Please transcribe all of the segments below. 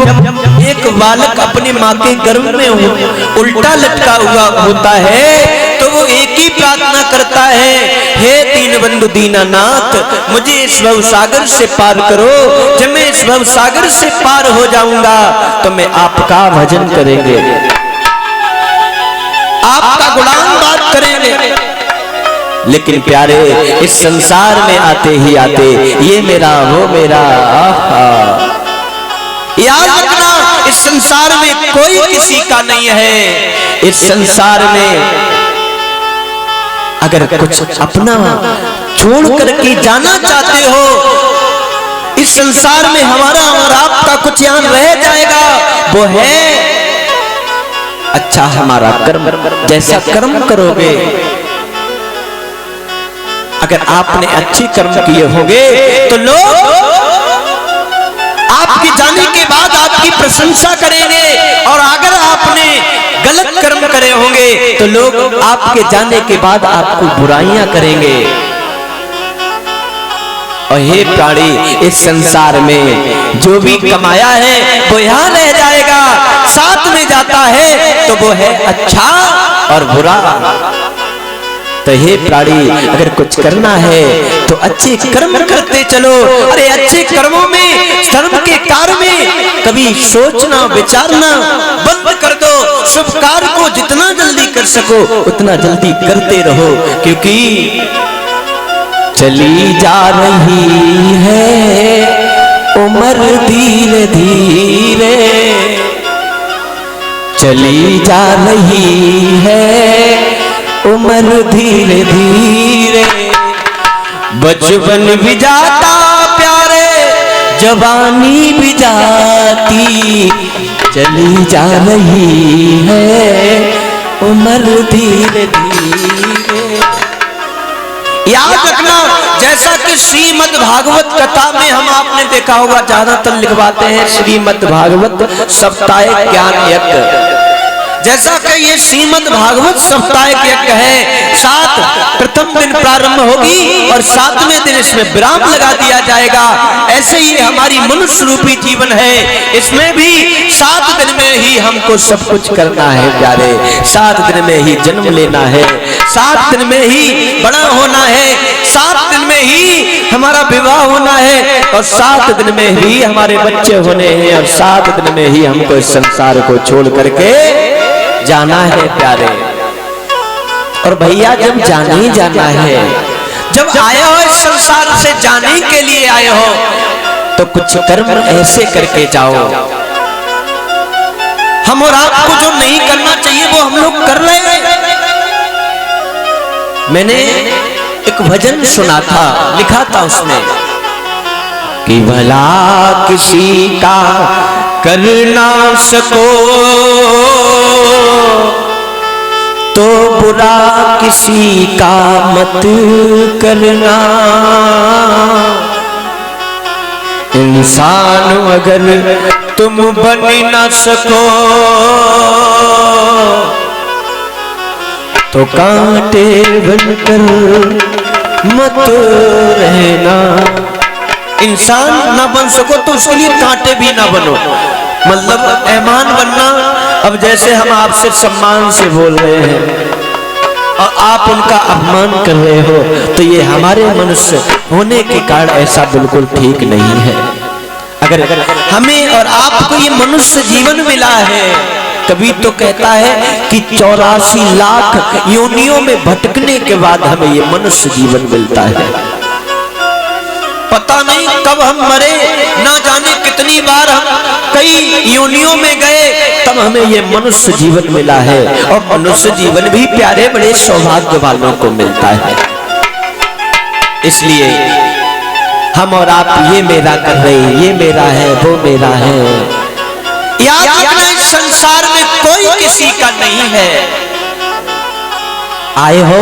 जब एक बालक अपनी माँ के गर्भ में उल्टा लटका हुआ होता है तो वो एक ही प्रार्थना करता है, हे दीनबंधु दीनानाथ, मुझे इस भव सागर से पार करो। जब मैं इस भव सागर से पार हो जाऊंगा तो मैं आपका भजन करेंगे, आपका गुणानुवाद करेंगे। लेकिन प्यारे, इस संसार में आते ही आते ये मेरा वो मेरा, याद रखना इस संसार में कोई किसी का नहीं है। इस संसार में अगर कुछ अपना छोड़ करके जाना चाहते हो, इस संसार में हमारा और आपका कुछ यहाँ रह जाएगा, वो है अच्छा हमारा कर्म। जैसा कर्म करोगे, अगर आपने अच्छे कर्म किए होंगे तो लोग आपके जाने के बाद आपकी प्रशंसा करेंगे, और अगर आपने गलत कर्म करे होंगे तो लोग आपके जाने के बाद आपको बुराइयां करेंगे। और हे प्राणी, इस संसार में जो भी कमाया है वो यहाँ रह जाएगा, साथ में जाता है तो वो है अच्छा और बुरा। तो हे प्राणी, अगर कुछ करना है तो अच्छे कर्म करते चलो। अरे अच्छे कर्मों में, धर्म के कार्य में कभी सोचना विचारना बंद कर दो। शुभ कार्य को जितना जल्दी कर सको उतना जल्दी करते रहो, क्योंकि चली जा रही है उम्र धीरे धीरे, चली जा रही है उम्र धीरे धीरे। बचपन भी जाता प्यारे, जवानी भी जाती, चली जा रही है उम्र धीरे धीरे। याद रखना, जैसा कि श्रीमद् भागवत कथा में हम आपने देखा होगा, ज्यादातर लिखवाते हैं श्रीमद् भागवत सप्ताह ज्ञान यज्ञ। जैसा कि ये श्रीमद् भागवत सप्ताह यज्ञ है, 7 प्रथम दिन प्रारंभ होगी और 7वें दिन इसमें विराम लगा दिया जाएगा। ऐसे ही हमारी मनुष्य रूपी जीवन है, इसमें भी 7 दिन में ही हमको सब कुछ करना है प्यारे। 7 दिन में ही जन्म लेना है, 7 दिन में ही बड़ा होना है, 7 दिन में ही हमारा विवाह होना है, और 7 दिन में ही हमारे बच्चे होने हैं, और 7 दिन में ही हमको इस संसार को छोड़ करके जाना है प्यारे। और भैया, जब जाना ही जाना है, जब आए हो इस संसार से जाने के लिए आए हो, तो कुछ कर्म ऐसे करके जाओ। हम और आपको जो नहीं करना चाहिए वो हम लोग कर रहे हैं। मैंने एक भजन सुना था, लिखा था उसमें कि भला किसी का कर ना सको तो बुरा किसी का मत करना। इंसान अगर तुम बन ना सको तो कांटे बनकर मत रहना। इंसान ना बन सको तो उसके लिए कांटे भी ना बनो, मतलब मेहमान बनना। अब जैसे हम आपसे सम्मान से बोल रहे हैं और आप उनका अपमान कर रहे हो, तो ये हमारे मनुष्य होने के कारण ऐसा बिल्कुल ठीक नहीं है। अगर हमें और आपको ये मनुष्य जीवन मिला है, कभी तो कहता है कि 84 लाख योनियों में भटकने के बाद हमें ये मनुष्य जीवन मिलता है। पता नहीं कब हम मरे, ना जाने कितनी बार हम कई योनियों में गए, तब हमें ये मनुष्य जीवन मिला है। और मनुष्य जीवन भी प्यारे बड़े सौभाग्य वालों को मिलता है। इसलिए हम और आप ये मेरा कर रहे हैं, ये मेरा है, वो मेरा है। याद रखना, इस संसार में कोई किसी का नहीं है। आए हो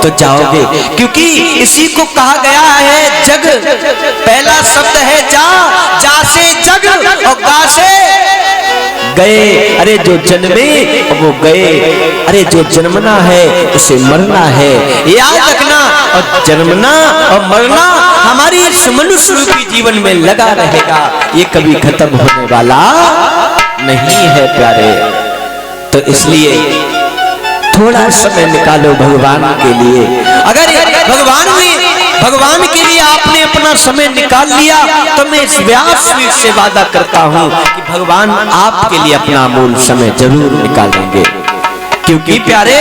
तो जाओगे, क्योंकि इसी को कहा गया है जग। पहला शब्द है जा, जा से जग और गा से गए। अरे जो जन्मे वो गए, अरे जो जन्मना है उसे मरना है। याद रखना, और जन्मना और मरना हमारी इस मनुष्य रूपी जीवन में लगा रहेगा, ये कभी खत्म होने वाला नहीं है प्यारे। तो इसलिए थोड़ा समय निकालो भगवान के लिए। अगर भगवान के लिए आपने अपना समय निकाल लिया तो मैं इस व्यासपीठ से वादा करता हूं कि भगवान आपके लिए अपना अमूल्य समय जरूर निकालेंगे। क्योंकि प्यारे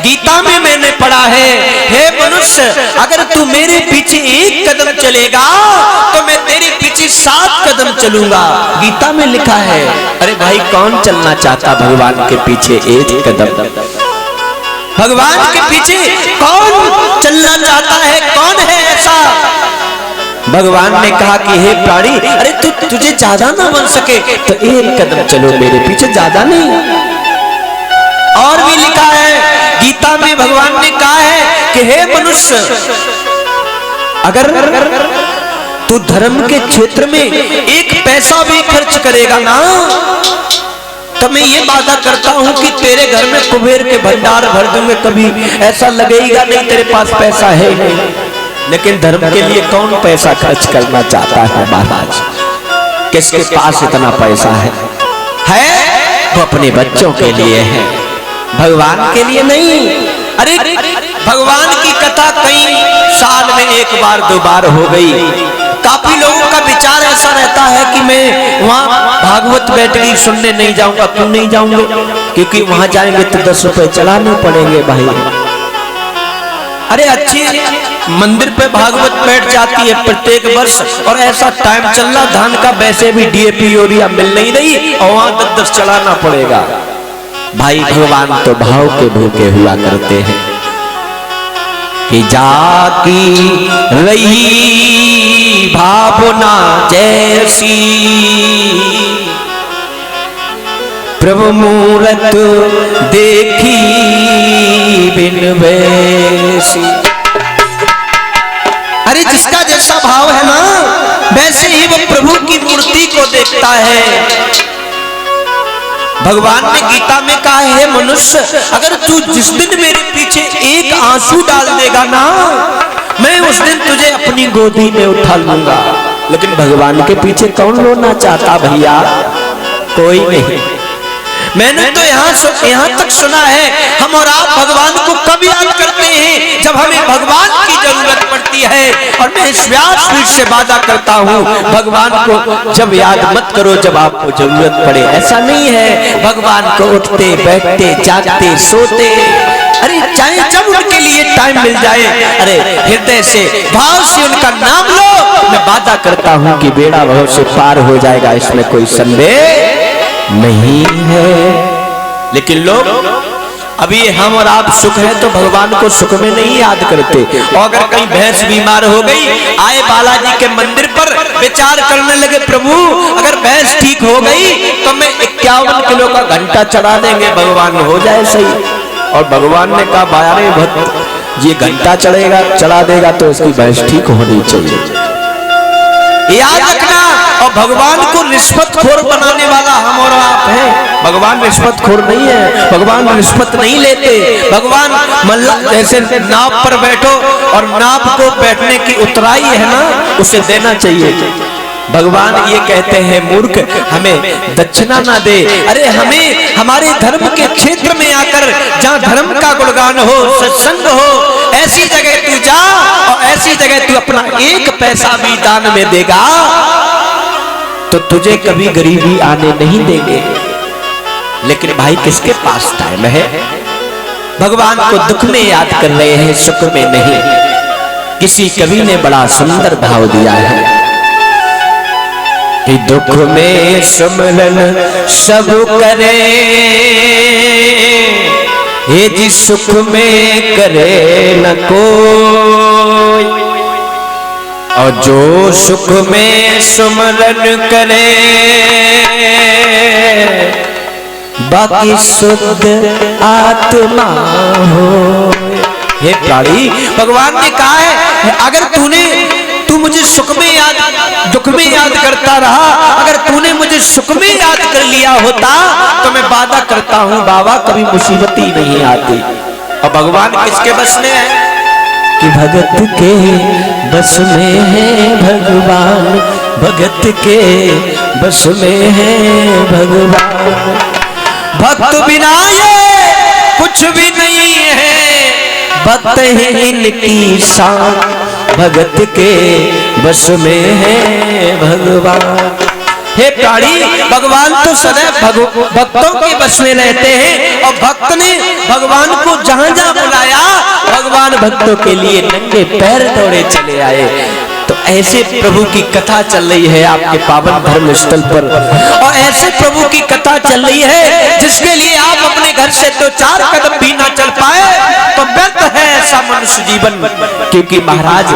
गीता में मैंने पढ़ा है, हे मनुष्य अगर तू मेरे पीछे एक कदम चलेगा तो मैं तेरे पीछे 7 कदम चलूंगा। गीता में लिखा है। अरे भाई कौन चलना चाहता भगवान के पीछे एक कदम? भगवान के पीछे कौन चलना चाहता है? कौन है ऐसा? भगवान ने कहा कि हे प्राणी, अरे तुझे ज्यादा ना बन सके तो एक कदम चलो मेरे पीछे, ज्यादा नहीं। और भी लिखा है गीता में, भगवान ने कहा है कि हे मनुष्य अगर तू धर्म के क्षेत्र में एक पैसा भी खर्च करेगा ना तो मैं ये वादा करता हूं कि तेरे घर में कुबेर के भंडार भर दूंगे, कभी ऐसा लगेगा नहीं तेरे पास पैसा है नहीं। लेकिन धर्म के लिए कौन पैसा खर्च करना चाहता है महाराज? किसके पास इतना पैसा है? वो अपने बच्चों के लिए है, भगवान के लिए नहीं। अरे भगवान की कथा कई साल में एक बार 2 बार हो गई। काफी लोगों का विचार ऐसा रहता है कि मैं वहां भागवत बैठकी सुनने नहीं जाऊंगा। क्यों नहीं जाऊंगे? क्योंकि वहां जाएंगे तो 10 रुपए चलाने पड़ेंगे भाई। अरे अच्छी मंदिर पे भागवत बैठ जाती है प्रत्येक वर्ष, और ऐसा टाइम चल रहा धान का वैसे भी डीएपी यूरिया मिल नहीं रही और वहां 10 चलाना पड़ेगा। भाई भगवान तो भाव के भूखे हुआ करते हैं कि जाकी रही भावना जैसी प्रभु मूरत देखी बिन वैसी। अरे जिसका जैसा भाव है ना वैसे ही वो प्रभु की मूर्ति को देखता है। भगवान ने गीता में कहा है मनुष्य अगर तू जिस दिन मेरे पीछे एक आंसू डाल देगा ना मैं उस दिन तुझे अपनी गोदी में उठा लूंगा। लेकिन भगवान के पीछे कौन रोना चाहता भैया? कोई नहीं। मैंने तो यहाँ तक सुना है हम और आप भगवान को कब याद करते हैं? जब हमें भगवान की जरूरत पड़ती है। और मैं इस व्यासपीठ से वादा करता हूँ भगवान को जब याद मत करो जब आपको जरूरत पड़े। ऐसा नहीं है। भगवान को उठते बैठते जागते सोते, अरे चाहे जब उनके लिए टाइम मिल जाए, अरे हृदय से भाव से उनका नाम लो। मैं वादा करता हूँ कि बेड़ा भव से पार हो जाएगा, इसमें कोई संदेह नहीं है। लेकिन लोग अभी हम और आप सुख है तो भगवान को सुख में नहीं याद करते। और अगर कहीं भैंस बीमार हो गई, आए बालाजी के मंदिर पर विचार करने लगे प्रभु अगर भैंस ठीक हो गई तो मैं 51 किलो का घंटा चढ़ा देंगे, भगवान हो जाए सही। और भगवान ने कहा बारे भक्त ये घंटा चढ़ा देगा तो इसकी भैंस ठीक होनी चाहिए। याद रखना। और भगवान को रिश्वतखोर बनाने वाला हम और आप हैं। भगवान रिश्वतखोर नहीं है, भगवान रिश्वत नहीं लेते। भगवान मल्ला जैसे नाव पर बैठो और नाव को बैठने की उतराई है ना उसे देना चाहिए। भगवान ये कहते हैं मूर्ख हमें दक्षिणा ना दे। अरे हमें हमारे धर्म के क्षेत्र में आकर जहाँ धर्म का गुणगान हो, सत्संग हो, ऐसी जगह तू जा और ऐसी जगह तू अपना 1 पैसा भी दान में देगा तो तुझे कभी गरीबी आने नहीं देंगे। लेकिन भाई किसके पास टाइम है? भगवान को दुख में याद कर रहे हैं, सुख में नहीं। किसी कवि ने बड़ा सुंदर भाव दिया है कि दुख में सुमरन सब करे ये जी सुख में करे न कोई। और जो सुख में सुमरन करे बाकी शुद्ध आत्मा हो। हे प्राणी भगवान ने कहा है अगर तू मुझे सुख में याद दुख में याद करता रहा, अगर तूने मुझे सुख में याद कर लिया होता तो मैं वादा करता हूँ बाबा कभी मुसीबत ही नहीं आती। और भगवान किसके बस में है? कि भगत के बस में है भगवान, भगत के बस में है भगवान। भक्त बिना ये कुछ भी नहीं है, भक्त है इनकी शान, भगत के बस में है भगवान। हे प्राणी, भगवान तो सदैव भक्तों के बस में रहते हैं, और भक्त ने भगवान को जहां जहां बुलाया, भगवान भक्तों के लिए नंगे पैर दौड़े चले आए। तो ऐसे प्रभु की कथा चल रही है आपके पावन धर्म स्थल पर, और ऐसे प्रभु की कथा चल रही है जिसके लिए आप अपने घर से तो 4 कदम भी ना चल पाए तो व्यर्थ है ऐसा मनुष्य जीवन। क्योंकि महाराज